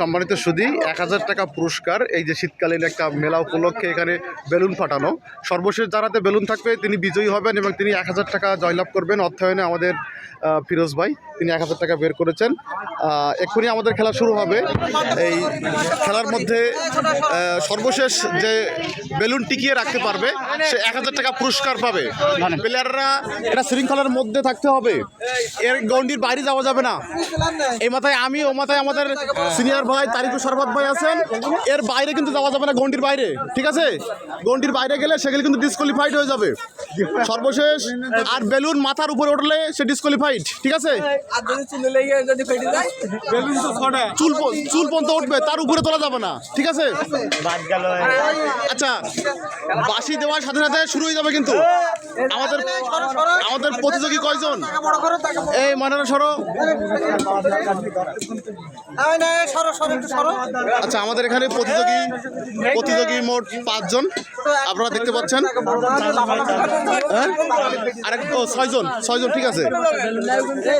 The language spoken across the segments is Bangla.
সম্মানিত সুধী, 1000 টাকা পুরস্কার। এই যে শীতকালীন একটা মেলা উপলক্ষে এখানে বেলুন ফাটানো। সর্বশেষ যারাতে বেলুন থাকবে তিনি বিজয়ী হবেন এবং তিনি 1000 টাকা জয়লাভ করবেন। অর্থায়নে আমাদের ফিরোজ ভাই তিনি 1000 টাকা বের করেছেন। এক্ষুনি আমাদের খেলা শুরু হবে। এই খেলার মধ্যে সর্বশেষ যে বেলুন টিকিয়ে রাখতে পারবে সে 1000 টাকা পুরস্কার পাবে। প্লেয়াররা এটা শৃঙ্খলার মধ্যে থাকতে হবে, এর গন্ডির বাইরে যাওয়া যাবে না। এই মাথায় আমি, ও মাথায় আমাদের সিনিয়র ভাই তারিকুল শরবত ভাই আছেন। এর বাইরে কিন্তু যাওয়া যাবে না, গন্ডির বাইরে, ঠিক আছে? গন্ডির বাইরে গেলে সেগুলো কিন্তু ডিসকোয়ালিফাইড হয়ে যাবে সর্বশেষ। আর বেলুন মাথার উপরে উঠলে সে ডিসকোয়ালিফাইড, ঠিক আছে? চুল পর্যন্ত উঠবে, তার উপরে তোলা যাবে না, ঠিক আছে? আচ্ছা, বাঁশি দেওয়ার সাথে সাথে শুরু হয়ে যাবে কিন্তু। আমাদের প্রতিযোগী কয়জন? এই মানারা সরো। আচ্ছা, আমাদের এখানে প্রতিযোগী মোট 5 জন আপনারা দেখতে পাচ্ছেন। আরেক 6 জন, ঠিক আছে?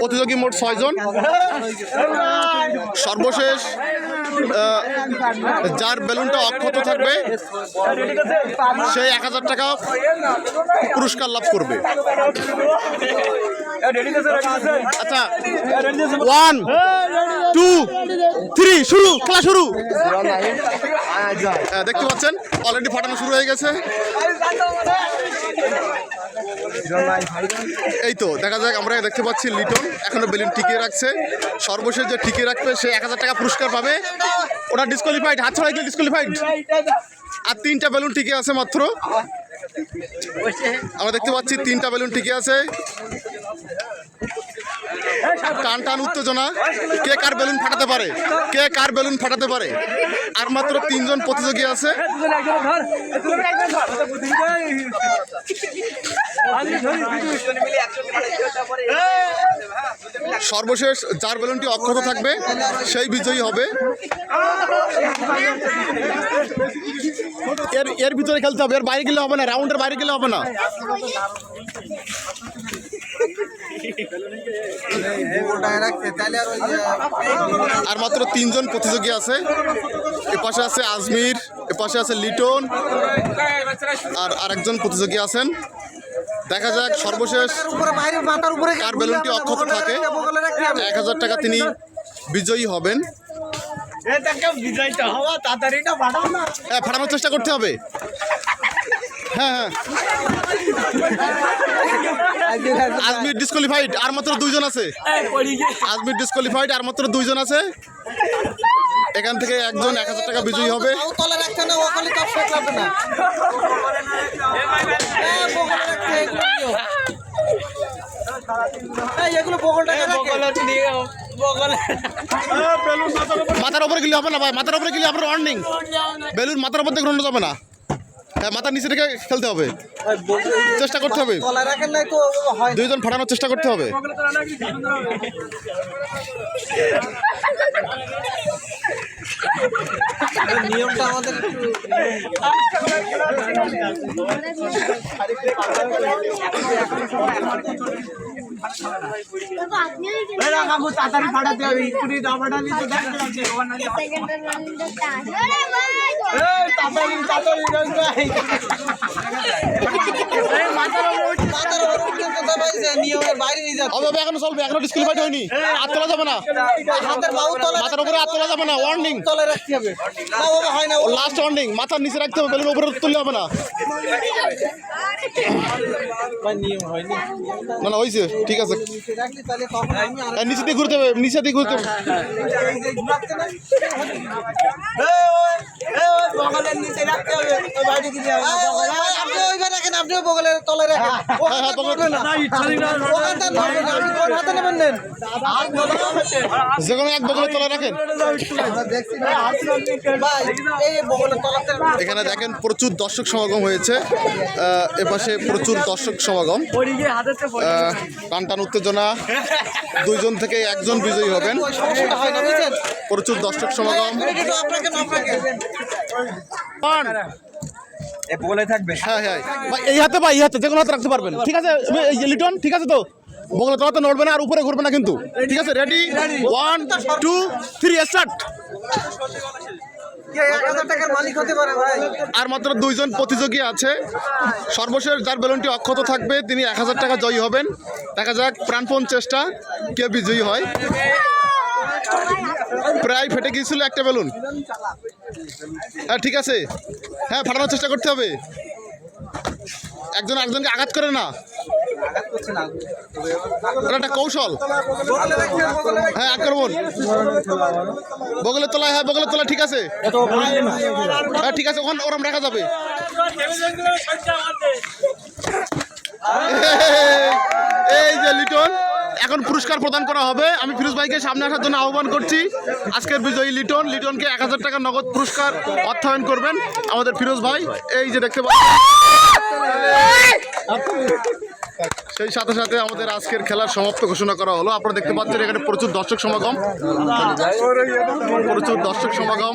প্রতিযোগী মোট 6 জন। সর্বশেষ যার বেলুনটা অক্ষত থাকবে সেই 1000 টাকা পুরস্কার লাভ করবে। আচ্ছা, 1 2 3 শুরু, খেলা শুরু। দেখতে পাচ্ছেন অলরেডি ফাটানো শুরু হয়ে গেছে। এই তো দেখা যাক, আমরা দেখতে পাচ্ছি লিটন এখনো বেলুন টিকিয়ে রাখছে। সর্বশেষ যে টিকিয়ে রাখবে সে 1000 টাকা পুরস্কার পাবে। ওটা ডিসকোয়ালিফাইড, হাত ছড়াই গেলে ডিসকোয়ালিফাইড। আর 3টা বেলুন টিকে আছে মাত্র। আমরা দেখতে পাচ্ছি 3টা বেলুন টিকে আছে। টান টান উত্তেজনা, কে কার বেলুন ফাটাতে পারে, কে কার বেলুন ফাটাতে পারে। আর মাত্র 3 জন প্রতিযোগী আছে। সর্বশেষ যার বেলুনটি অক্ষত থাকবে সেই বিজয়ী হবে। এর ভিতরে খেলতে হবে, এর বাইরে গেলে হবে না, রাউন্ডের বাইরে গেলে হবে না। আর মাত্র 3 জন প্রতিযোগী আছে। এপাশে আছে আজমির, এপাশে আছে লিটন, আর আরেকজন প্রতিযোগী আছেন। দেখা যাক সর্বশেষ কার বেলুনটি অক্ষত থাকে 1000 টাকা তিনি বিজয়ী হবেন। ফাটানোর চেষ্টা করতে হবে। হ্যাঁ, আজমির ডিসকোয়ালিফাইড, আর মাত্র 2 জন আছে। আজমির ডিসকোয়ালিফাইড, আর মাত্র 2 জন আছে। এখান থেকে একজন 1000 টাকা বিজয়ী হবে। মাথার উপরে গেলে হবে না ভাই, মাথার উপরে গেলে আপনার ওয়ার্নিং। বেলুন মাথার উপর থেকে ঘুরানো যাবে না, মাথার নিচে থেকে খেলতে হবে, চেষ্টা করতে হবে। 2 জন ফাটানোর চেষ্টা করতে হবে। নিয়মটা আমাদের তাড়াতাড়ি ফাটাতে হবে। এখনো চলবে, এখনো ডিসকোয়ালিফাইড হয়নি। হাত তোলা যাবে না, মাথার উপরে হাত তোলা যাবে না, ওয়ার্নিং। লাস্ট ওয়ার্নিং, মাথার নিচে রাখতে হবে, বেলুন উপরে তুললে হবে না। না না হয়েছে, ঠিক আছে। নিচে দিয়ে ঘুরতে হবে, নিচে দিয়ে ঘুরতে হবে। যেকোনো এক বগলের তলায় রাখেন। এখানে দেখেন প্রচুর দর্শক সমাগম হয়েছে। এপাশে প্রচুর দর্শক সমাগম, টান টান উত্তেজনা। 2 জন থেকে 1 জন বিজয়ী হবেন। প্রচুর দর্শক সমাগম। থাকবে। হ্যাঁ, এই হাতে বা এই হাতে, যে কোনো হাতে রাখতে পারবেন, ঠিক আছে লিটন? ঠিক আছে তো, বগলে তলাতে নড়বে না আর উপরে ঘুরবে না কিন্তু, ঠিক আছে? Ready, 1 2 3 start. আর মাত্র 2 জন প্রতিযোগী আছে। সর্বশেষ যার বেলুনটি অক্ষত থাকবে তিনি 1000 টাকা জয়ী হবেন। দেখা যাক, প্রাণপণ চেষ্টা, কে বিজয়ী হয়। প্রায় ফেটে গিয়েছিল একটা বেলুন। হ্যাঁ ঠিক আছে, হ্যাঁ ফাটানোর চেষ্টা করতে হবে। একজন আরেকজনকে আঘাত করে না, এটা একটা কৌশল। হ্যাঁ আক্রমণ, বগলের তলায়, হ্যাঁ বগলের তলায়, ঠিক আছে, হ্যাঁ ঠিক আছে, ওখানে ওরম রাখা যাবে। এই যে লিটন, এখন পুরস্কার প্রদান করা হবে। আমি ফিরোজ ভাইকে সামনে আসার জন্য আহ্বান করছি। আজকের বিজয়ী লিটন, লিটনকে 1000 টাকা নগদ পুরস্কার অর্থায়ন করবেন আমাদের ফিরোজ ভাই। এই যে দেখতে পাচ্ছেন, সেই সাথে সাথে আমাদের আজকের খেলার সমাপ্ত ঘোষণা করা হলো। আপনারা দেখতে পাচ্ছেন এখানে প্রচুর দর্শক সমাগম, প্রচুর দর্শক সমাগম।